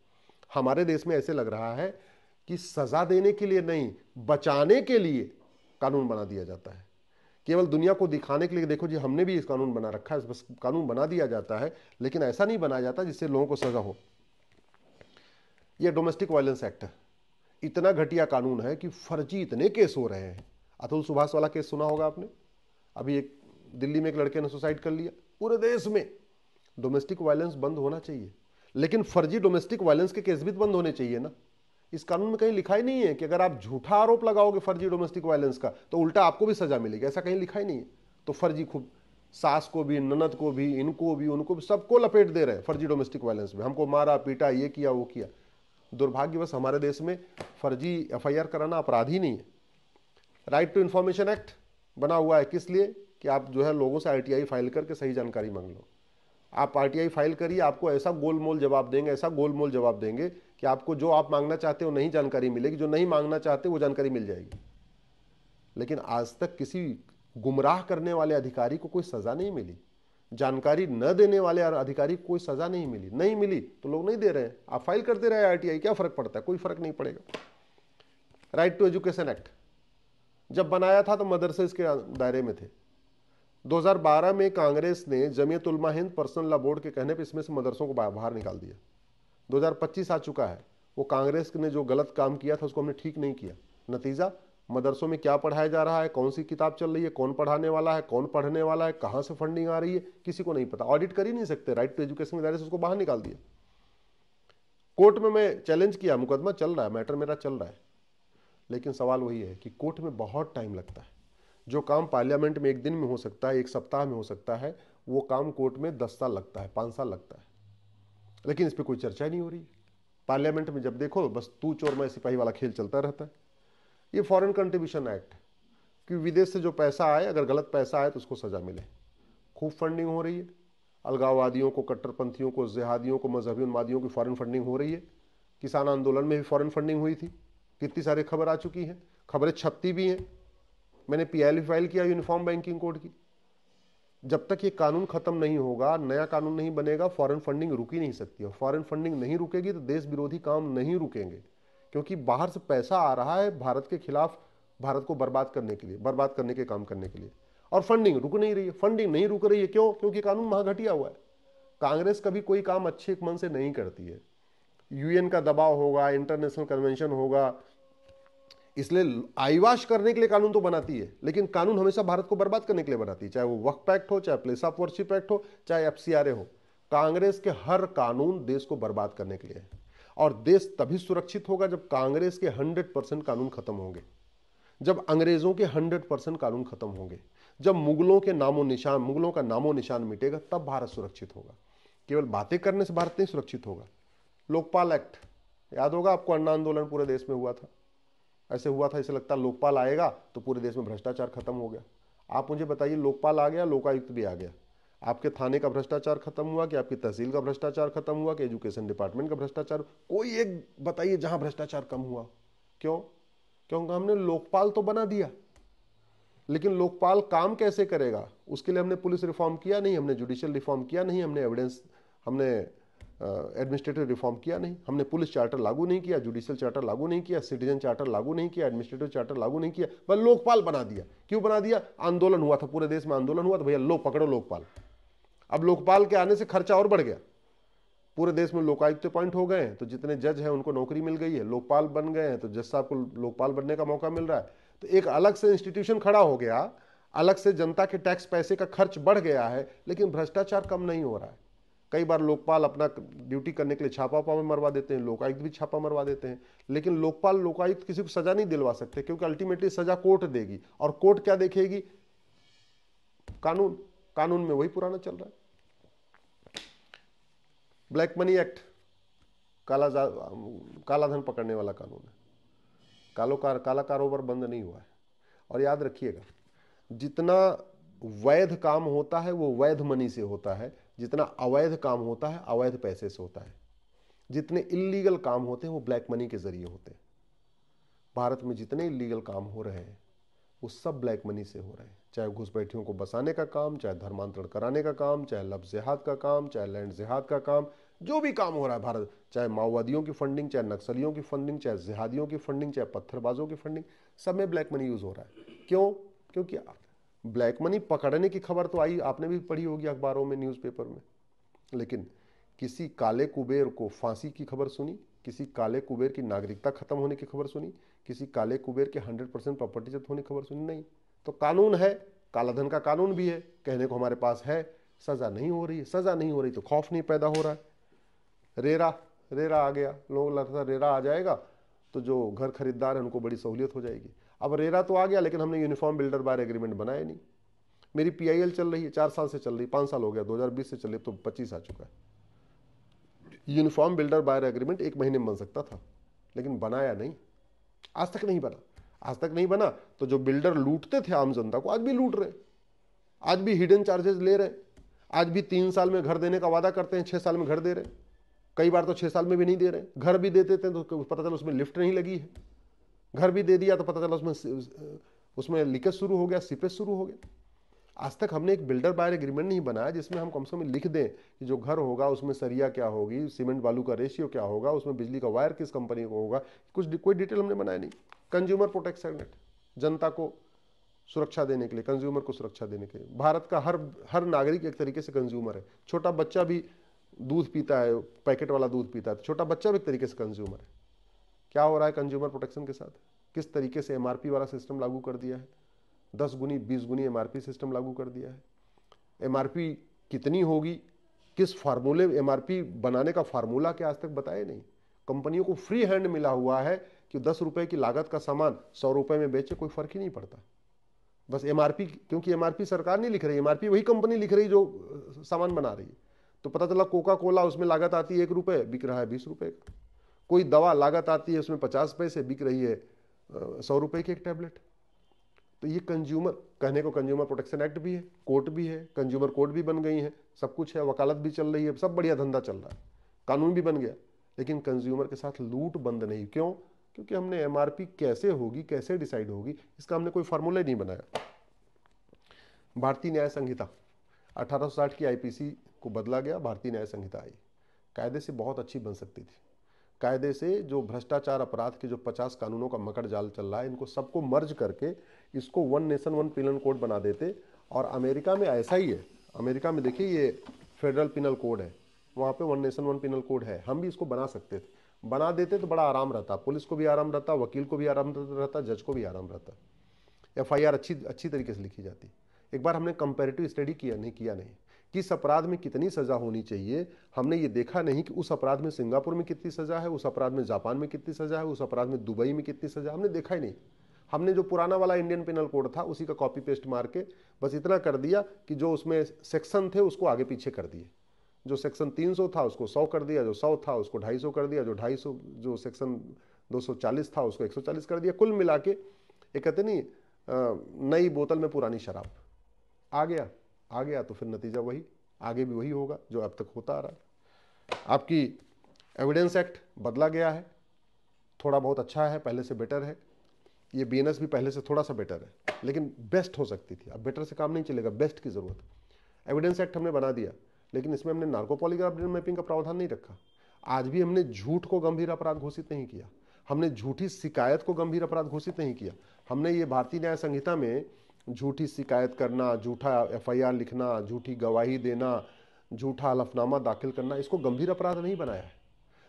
Speaker 1: हमारे देश में ऐसे लग रहा है कि सजा देने के लिए नहीं, बचाने के लिए कानून बना दिया जाता है, केवल दुनिया को दिखाने के लिए देखो जी हमने भी इस कानून बना रखा है, बस कानून बना दिया जाता है, लेकिन ऐसा नहीं बनाया जाता जिससे लोगों को सजा हो। यह डोमेस्टिक वायलेंस एक्ट है, इतना घटिया कानून है कि फर्जी इतने केस हो रहे हैं। अतुल सुभाष वाला केस सुना होगा आपने, अभी एक दिल्ली में एक लड़के ने सुसाइड कर लिया। पूरे देश में डोमेस्टिक वायलेंस बंद होना चाहिए, लेकिन फर्जी डोमेस्टिक वायलेंस के केस भी बंद होने चाहिए ना। इस कानून में कहीं लिखा ही नहीं है कि अगर आप झूठा आरोप लगाओगे फर्जी डोमेस्टिक वायलेंस का तो उल्टा आपको भी सजा मिलेगी, ऐसा कहीं लिखा ही नहीं है। तो फर्जी खूब सास को भी, ननद को भी, इनको भी, उनको भी, सबको लपेट दे रहे हैं फर्जी डोमेस्टिक वायलेंस में। हमको मारा पीटा, ये किया वो किया। दुर्भाग्यवश हमारे देश में फर्जी एफआईआर कराना अपराध ही नहीं है। राइट टू इंफॉर्मेशन एक्ट बना हुआ है, किस लिए? कि आप जो है लोगों से आरटीआई फाइल करके सही जानकारी मांग लो। आप आरटीआई फाइल करिए, आपको ऐसा गोलमोल जवाब देंगे, ऐसा गोलमोल जवाब देंगे कि आपको जो आप मांगना चाहते हो नहीं जानकारी मिलेगी, जो नहीं मांगना चाहते वो जानकारी मिल जाएगी। लेकिन आज तक किसी गुमराह करने वाले अधिकारी को कोई सजा नहीं मिली, जानकारी न देने वाले अधिकारी को कोई सजा नहीं मिली। नहीं मिली तो लोग नहीं दे रहे हैं, आप फाइल करते रहे आरटीआई, क्या फर्क पड़ता है? कोई फर्क नहीं पड़ेगा। राइट टू एजुकेशन एक्ट जब बनाया था तो मदरसे इसके दायरे में थे, 2012 में कांग्रेस ने Jamiat Ulama Hind personal law board के कहने पर इसमें से मदरसों को बाहर निकाल दिया। 2025 आ चुका है, वो कांग्रेस ने जो गलत काम किया था उसको हमने ठीक नहीं किया। नतीजा, मदरसों में क्या पढ़ाया जा रहा है, कौन सी किताब चल रही है, कौन पढ़ाने वाला है, कौन पढ़ने वाला है, कहां से फंडिंग आ रही है, किसी को नहीं पता। ऑडिट कर ही नहीं सकते। राइट टू एजुकेशन के दायरे से उसको बाहर निकाल दिया। कोर्ट में मैं चैलेंज किया, मुकदमा चल रहा है, मैटर मेरा चल रहा है, लेकिन सवाल वही है कि कोर्ट में बहुत टाइम लगता है। जो काम पार्लियामेंट में एक दिन में हो सकता है, एक सप्ताह में हो सकता है, वो काम कोर्ट में 10 साल लगता है, 5 साल लगता है। लेकिन इस पर कोई चर्चा ही नहीं हो रही। पार्लियामेंट में जब देखो बस तू चोर मैं सिपाही वाला खेल चलता रहता है। ये फॉरेन कंट्रीब्यूशन एक्ट, कि विदेश से जो पैसा आए, अगर गलत पैसा आए तो उसको सजा मिले। खूब फंडिंग हो रही है, अलगाववादियों को, कट्टरपंथियों को, जिहादियों को, मजहबी उन्मादियों की फॉरेन फंडिंग हो रही है। किसान आंदोलन में भी फॉरेन फंडिंग हुई थी, कितनी सारी खबर आ चुकी है, खबरें छपती भी हैं। मैंने पीआईएल फाइल किया यूनिफॉर्म बैंकिंग कोड की। जब तक ये कानून खत्म नहीं होगा, नया कानून नहीं बनेगा, फॉरेन फंडिंग रुक ही नहीं सकती। और फॉरेन फंडिंग नहीं रुकेगी तो देश विरोधी काम नहीं रुकेंगे, क्योंकि बाहर से पैसा आ रहा है भारत के खिलाफ, भारत को बर्बाद करने के लिए, बर्बाद करने के काम करने के लिए। और फंडिंग रुक नहीं रही है। फंडिंग नहीं रुक रही है क्यों? क्योंकि कानून महाघटिया हुआ है। कांग्रेस कभी कोई काम अच्छे मन से नहीं करती है। यूएन का दबाव होगा, इंटरनेशनल कन्वेंशन होगा, इसलिए आईवाश करने के लिए कानून तो बनाती है, लेकिन कानून हमेशा भारत को बर्बाद करने के लिए बनाती है। चाहे वो वक्फ एक्ट हो, चाहे प्लेस ऑफ वर्शिप एक्ट हो, चाहे एफसीआरए हो। कांग्रेस के हर कानून देश को बर्बाद करने के लिए है। और देश तभी सुरक्षित होगा जब कांग्रेस के 100% कानून खत्म होंगे, जब अंग्रेजों के 100% कानून खत्म होंगे, जब मुगलों के नामो निशान, मुगलों का नामो निशान मिटेगा, तब भारत सुरक्षित होगा। केवल बातें करने से भारत नहीं सुरक्षित होगा। लोकपाल एक्ट याद होगा आपको, अन्ना आंदोलन पूरे देश में हुआ था। ऐसे हुआ था, इसे लगता लोकपाल आएगा तो पूरे देश में भ्रष्टाचार खत्म हो गया। आप मुझे बताइए, लोकपाल आ गया, लोकायुक्त भी आ गया, आपके थाने का भ्रष्टाचार खत्म हुआ कि आपकी तहसील का भ्रष्टाचार खत्म हुआ कि एजुकेशन डिपार्टमेंट का भ्रष्टाचार? कोई एक बताइए जहां भ्रष्टाचार कम हुआ। क्यों? क्योंकि हमने लोकपाल तो बना दिया, लेकिन लोकपाल काम कैसे करेगा? उसके लिए हमने पुलिस रिफॉर्म किया नहीं, हमने जुडिशियल रिफॉर्म किया नहीं, हमने एविडेंस, हमने एडमिनिस्ट्रेटिव रिफॉर्म किया नहीं, हमने पुलिस चार्टर लागू नहीं किया, जुडिशियल चार्टर लागू नहीं किया, सिटीजन चार्टर लागू नहीं किया, एडमिनिस्ट्रेटिव चार्टर लागू नहीं किया, बस लोकपाल बना दिया। क्यों बना दिया? आंदोलन हुआ था, पूरे देश में आंदोलन हुआ तो भैया लो पकड़ो लोकपाल। अब लोकपाल के आने से खर्चा और बढ़ गया। पूरे देश में लोकायुक्त अपॉइंट हो गए हैं तो जितने जज हैं उनको नौकरी मिल गई है, लोकपाल बन गए हैं तो जज साहब को लोकपाल बनने का मौका मिल रहा है। तो एक अलग से इंस्टीट्यूशन खड़ा हो गया, अलग से जनता के टैक्स पैसे का खर्च बढ़ गया है, लेकिन भ्रष्टाचार कम नहीं हो रहा है। कई बार लोकपाल अपना ड्यूटी करने के लिए छापा मरवा देते हैं, लोकायुक्त भी छापा मरवा देते हैं, लेकिन लोकपाल लोकायुक्त किसी को सजा नहीं दिलवा सकते, क्योंकि अल्टीमेटली सजा कोर्ट देगी। और कोर्ट क्या देखेगी? कानून। कानून में वही पुराना चल रहा है। ब्लैक मनी एक्ट, काला धन पकड़ने वाला कानून है। काला कारोबार बंद नहीं हुआ है। और याद रखिएगा, जितना वैध काम होता है वो वैध मनी से होता है, जितना अवैध काम होता है अवैध पैसे से होता है। जितने इल्लीगल काम होते हैं वो ब्लैक मनी के जरिए होते हैं। भारत में जितने इल्लीगल काम हो रहे हैं वो सब ब्लैक मनी से हो रहे हैं। चाहे घुसपैठियों को बसाने का काम, चाहे धर्मांतरण कराने का काम, चाहे लव जिहाद का काम, चाहे लैंड जिहाद का काम, जो भी काम हो रहा है भारत, चाहे माओवादियों की फंडिंग, चाहे नक्सलियों की फंडिंग, चाहे जिहादियों की फंडिंग, चाहे पत्थरबाजों की फंडिंग, सब में ब्लैक मनी यूज हो रहा है। क्यों? क्योंकि ब्लैक मनी पकड़ने की खबर तो आई, आपने भी पढ़ी होगी अखबारों में, न्यूज़पेपर में, लेकिन किसी काले कुबेर को फांसी की खबर सुनी? किसी काले कुबेर की नागरिकता खत्म होने की खबर सुनी? किसी काले कुबेर के 100% प्रॉपर्टी जब्त होने की खबर सुनी? नहीं। तो कानून है, कालाधन का कानून भी है, कहने को हमारे पास है, सजा नहीं हो रही है। सजा नहीं हो रही तो खौफ नहीं पैदा हो रहा है। रेरा आ गया, लोग लगता है रेरा आ जाएगा तो जो घर खरीदार है उनको बड़ी सहूलियत हो जाएगी। अब रेरा तो आ गया, लेकिन हमने यूनिफॉर्म बिल्डर बायर एग्रीमेंट बनाया नहीं। मेरी पीआईएल चल रही है, 4 साल से चल रही, 5 साल हो गया, 2020 से चल रही, तो 25 आ चुका है। यूनिफॉर्म बिल्डर बायर एग्रीमेंट 1 महीने में बन सकता था, लेकिन बनाया नहीं, आज तक नहीं बना। आज तक नहीं बना तो जो बिल्डर लूटते थे आम जनता को, आज भी लूट रहे, आज भी हिडन चार्जेस ले रहे, आज भी 3 साल में घर देने का वादा करते हैं, 6 साल में घर दे रहे, कई बार तो 6 साल में भी नहीं दे रहे। घर भी देते थे तो पता चला उसमें लिफ्ट नहीं लगी है, घर भी दे दिया तो पता चला उसमें लीकेज शुरू हो गया, सीपेज शुरू हो गया। आज तक हमने एक बिल्डर बायर एग्रीमेंट नहीं बनाया जिसमें हम कम से कम लिख दें कि जो घर होगा उसमें सरिया क्या होगी, सीमेंट बालू का रेशियो क्या होगा, उसमें बिजली का वायर किस कंपनी को होगा, कोई डिटेल हमने बनाया नहीं। कंज्यूमर प्रोटेक्शन एक्ट, जनता को सुरक्षा देने के लिए, कंज्यूमर को सुरक्षा देने के लिए। भारत का हर हर नागरिक एक तरीके से कंज्यूमर है। छोटा बच्चा भी दूध पीता है, पैकेट वाला दूध पीता है, तो छोटा बच्चा भी एक तरीके से कंज्यूमर है। क्या हो रहा है कंज्यूमर प्रोटेक्शन के साथ? किस तरीके से एमआरपी वाला सिस्टम लागू कर दिया है, 10 गुनी 20 गुनी एमआरपी सिस्टम लागू कर दिया है। एमआरपी कितनी होगी, किस फार्मूले, एमआरपी बनाने का फार्मूला क्या आज तक बताया नहीं। कंपनियों को फ्री हैंड मिला हुआ है कि 10 रुपए की लागत का सामान 100 रुपए में बेचे, कोई फर्क ही नहीं पड़ता। बस एमआरपी, क्योंकि एमआरपी सरकार नहीं लिख रही, एमआरपी वही कंपनी लिख रही जो सामान बना रही है। तो पता चला कोका कोला उसमें लागत आती है 1 रुपए, बिक रहा है 20 रुपए का। कोई दवा लागत आती है उसमें 50 पैसे, बिक रही है 100 रुपए की एक टैबलेट। तो ये कंज्यूमर, कहने को कंज्यूमर प्रोटेक्शन एक्ट भी है, कोर्ट भी है, कंज्यूमर कोर्ट भी बन गई है, सब कुछ है, वकालत भी चल रही है, सब बढ़िया धंधा चल रहा है, कानून भी बन गया। लेकिन कंज्यूमर के साथ लूट बंद नहीं। क्यों? क्योंकि हमने एमआरपी कैसे होगी, कैसे डिसाइड होगी, इसका हमने कोई फार्मूला नहीं बनाया। भारतीय न्याय संहिता 1860 की आईपीसी को बदला गया, भारतीय न्याय संहिता आई। कायदे से बहुत अच्छी बन सकती थी। कायदे से जो भ्रष्टाचार अपराध के जो 50 कानूनों का मकड़ जाल चल रहा है, इनको सबको मर्ज करके इसको one nation one penal code बना देते। और अमेरिका में ऐसा ही है। अमेरिका में देखिए ये फेडरल पिनल कोड है, वहाँ पे one nation one penal code है। हम भी इसको बना सकते थे, बना देते तो बड़ा आराम रहता, पुलिस को भी आराम रहता, वकील को भी आराम रहता, जज को भी आराम रहता। एफआईआर अच्छी तरीके से लिखी जाती। एक बार हमने कंपैरेटिव स्टडी किया नहीं, किस अपराध में कितनी सजा होनी चाहिए। हमने ये देखा नहीं कि उस अपराध में सिंगापुर में कितनी सजा है, उस अपराध में जापान में कितनी सजा है, उस अपराध में दुबई में कितनी सजा, हमने देखा ही नहीं। हमने जो पुराना वाला इंडियन पिनल कोड था उसी का कॉपी पेस्ट मार के बस इतना कर दिया कि जो उसमें सेक्शन थे उसको आगे पीछे कर दिए। जो सेक्शन 300 था उसको 100 कर दिया, जो 100 था उसको 250 कर दिया, जो 250 जो सेक्शन 240 था उसको 140 कर दिया। कुल मिला के एक कहते नहीं नई बोतल में पुरानी शराब। आ गया तो फिर नतीजा वही, आगे भी वही होगा जो अब तक होता आ रहा है। आपकी एविडेंस एक्ट बदला गया है, थोड़ा बहुत अच्छा है, पहले से बेटर है। ये बीएनएस भी पहले से थोड़ा सा बेटर है, लेकिन बेस्ट हो सकती थी। अब बेटर से काम नहीं चलेगा, बेस्ट की जरूरत है। एविडेंस एक्ट हमने बना दिया, लेकिन इसमें हमने नार्को पॉलीग्राफ मैपिंग का प्रावधान नहीं रखा। आज भी हमने झूठ को गंभीर अपराध घोषित नहीं किया, हमने झूठी शिकायत को गंभीर अपराध घोषित नहीं किया। हमने ये भारतीय न्याय संहिता में झूठी शिकायत करना, झूठा एफआईआर लिखना, झूठी गवाही देना, झूठा हलफनामा दाखिल करना, इसको गंभीर अपराध नहीं बनाया है।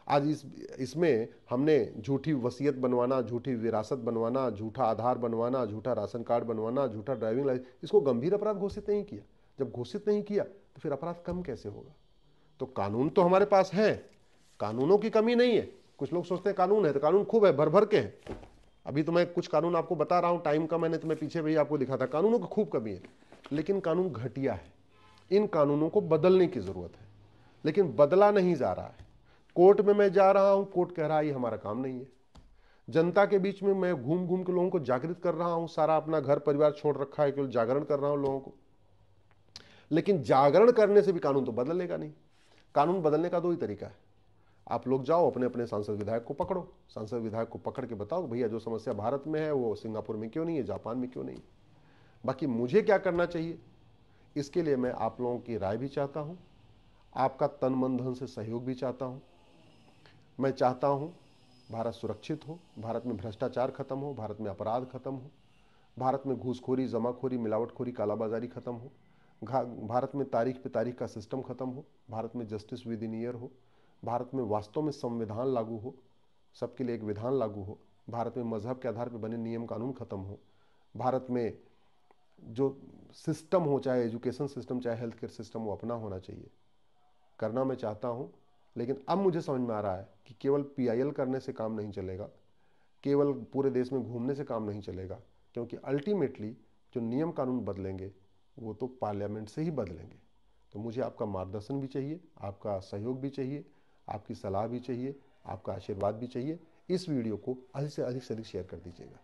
Speaker 1: आज इसमें हमने झूठी वसीयत बनवाना, झूठी विरासत बनवाना, झूठा आधार बनवाना, झूठा राशन कार्ड बनवाना, झूठा ड्राइविंग लाइसेंस, इसको गंभीर अपराध घोषित नहीं किया। जब घोषित नहीं किया तो फिर अपराध कम कैसे होगा? तो कानून तो हमारे पास है, कानूनों की कमी नहीं है। कुछ लोग सोचते हैं कानून है तो कानून खूब है, भर भर के हैं। अभी तो मैं कुछ कानून आपको बता रहा हूं, टाइम का मैंने तुम्हें पीछे भी आपको दिखा था, कानूनों की खूब कमी है, लेकिन कानून घटिया है। इन कानूनों को बदलने की जरूरत है, लेकिन बदला नहीं जा रहा है। कोर्ट में मैं जा रहा हूं, कोर्ट कह रहा है ये हमारा काम नहीं है। जनता के बीच में मैं घूम घूम के लोगों को जागृत कर रहा हूं, सारा अपना घर परिवार छोड़ रखा है, केवल जागरण कर रहा हूं लोगों को। लेकिन जागरण करने से भी कानून तो बदलेगा नहीं। कानून बदलने का दो ही तरीका है। आप लोग जाओ अपने अपने सांसद विधायक को पकड़ो, सांसद विधायक को पकड़ के बताओ भैया जो समस्या भारत में है वो सिंगापुर में क्यों नहीं है, जापान में क्यों नहीं। बाकी मुझे क्या करना चाहिए, इसके लिए मैं आप लोगों की राय भी चाहता हूं, आपका तन मन धन से सहयोग भी चाहता हूं। मैं चाहता हूं भारत सुरक्षित हो, भारत में भ्रष्टाचार खत्म हो, भारत में अपराध खत्म हो, भारत में घूसखोरी, जमाखोरी, मिलावटखोरी, कालाबाजारी खत्म हो, भारत में तारीख पे तारीख का सिस्टम खत्म हो, भारत में जस्टिस विद इन ईयर हो, भारत में वास्तव में संविधान लागू हो, सबके लिए एक विधान लागू हो, भारत में मजहब के आधार पर बने नियम कानून खत्म हो, भारत में जो सिस्टम हो, चाहे एजुकेशन सिस्टम चाहे हेल्थ केयर सिस्टम, वो अपना होना चाहिए। करना मैं चाहता हूं, लेकिन अब मुझे समझ में आ रहा है कि केवल पीआईएल करने से काम नहीं चलेगा, केवल पूरे देश में घूमने से काम नहीं चलेगा, क्योंकि अल्टीमेटली जो नियम कानून बदलेंगे वो तो पार्लियामेंट से ही बदलेंगे। तो मुझे आपका मार्गदर्शन भी चाहिए, आपका सहयोग भी चाहिए, आपकी सलाह भी चाहिए, आपका आशीर्वाद भी चाहिए। इस वीडियो को अधिक से अधिक शेयर कर दीजिएगा।